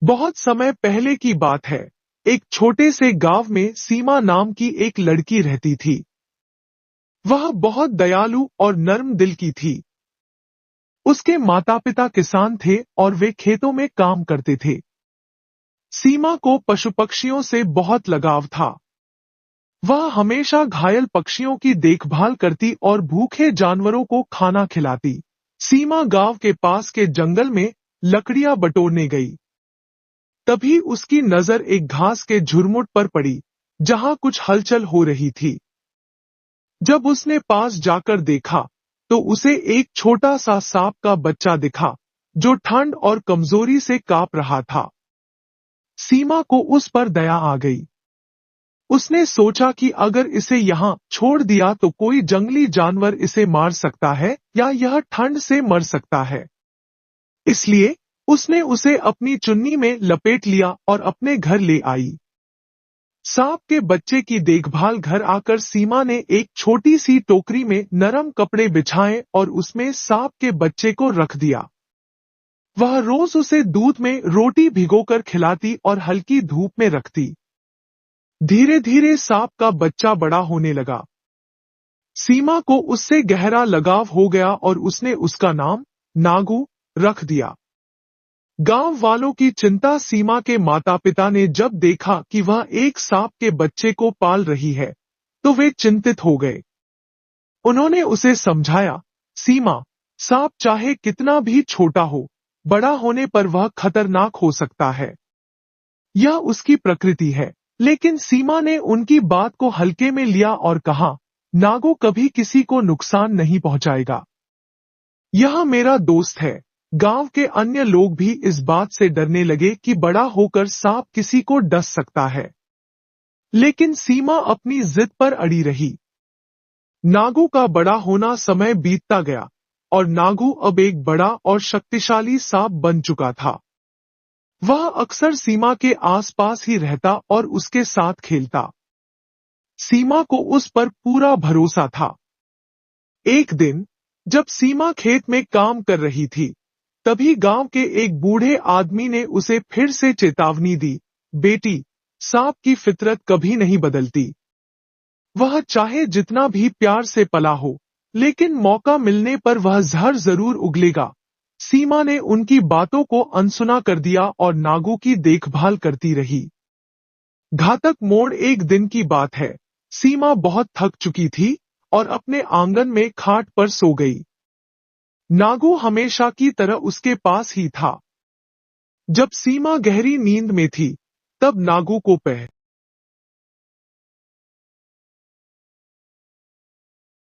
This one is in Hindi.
बहुत समय पहले की बात है। एक छोटे से गांव में सीमा नाम की एक लड़की रहती थी। वह बहुत दयालु और नर्म दिल की थी। उसके माता पिता किसान थे और वे खेतों में काम करते थे। सीमा को पशु पक्षियों से बहुत लगाव था। वह हमेशा घायल पक्षियों की देखभाल करती और भूखे जानवरों को खाना खिलाती। सीमा गांव के पास के जंगल में लकड़ियां बटोरने गई। तभी उसकी नजर एक घास के झुरमुट पर पड़ी, जहां कुछ हलचल हो रही थी। जब उसने पास जाकर देखा, तो उसे एक छोटा सा सांप का बच्चा दिखा, जो ठंड और कमजोरी से कांप रहा था। सीमा को उस पर दया आ गई। उसने सोचा कि अगर इसे यहाँ छोड़ दिया तो कोई जंगली जानवर इसे मार सकता है या यह ठंड से मर सकता है। इसलिए उसने उसे अपनी चुन्नी में लपेट लिया और अपने घर ले आई। सांप के बच्चे की देखभाल घर आकर सीमा ने एक छोटी सी टोकरी में नरम कपड़े बिछाए और उसमें सांप के बच्चे को रख दिया। वह रोज उसे दूध में रोटी भिगोकर खिलाती और हल्की धूप में रखती। धीरे धीरे सांप का बच्चा बड़ा होने लगा। सीमा को उससे गहरा लगाव हो गया और उसने उसका नाम नागू रख दिया। गांव वालों की चिंता सीमा के माता पिता ने जब देखा कि वह एक सांप के बच्चे को पाल रही है, तो वे चिंतित हो गए। उन्होंने उसे समझाया, सीमा, सांप चाहे कितना भी छोटा हो, बड़ा होने पर वह खतरनाक हो सकता है। यह उसकी प्रकृति है। लेकिन सीमा ने उनकी बात को हल्के में लिया और कहा, नागो कभी किसी को नुकसान नहीं पहुंचाएगा। यह मेरा दोस्त है। गांव के अन्य लोग भी इस बात से डरने लगे कि बड़ा होकर सांप किसी को डस सकता है। लेकिन सीमा अपनी जिद पर अड़ी रही। नागू का बड़ा होना समय बीतता गया और नागू अब एक बड़ा और शक्तिशाली सांप बन चुका था। वह अक्सर सीमा के आसपास ही रहता और उसके साथ खेलता। सीमा को उस पर पूरा भरोसा था। एक दिन जब सीमा खेत में काम कर रही थी, तभी गांव के एक बूढ़े आदमी ने उसे फिर से चेतावनी दी, बेटी, सांप की फितरत कभी नहीं बदलती। वह चाहे जितना भी प्यार से पला हो, लेकिन मौका मिलने पर वह जहर जरूर उगलेगा। सीमा ने उनकी बातों को अनसुना कर दिया और नागू की देखभाल करती रही। घातक मोड़ एक दिन की बात है। सीमा बहुत थक चुकी थी और अपने आंगन में खाट पर सो गई। नागू हमेशा की तरह उसके पास ही था। जब सीमा गहरी नींद में थी, तब नागू को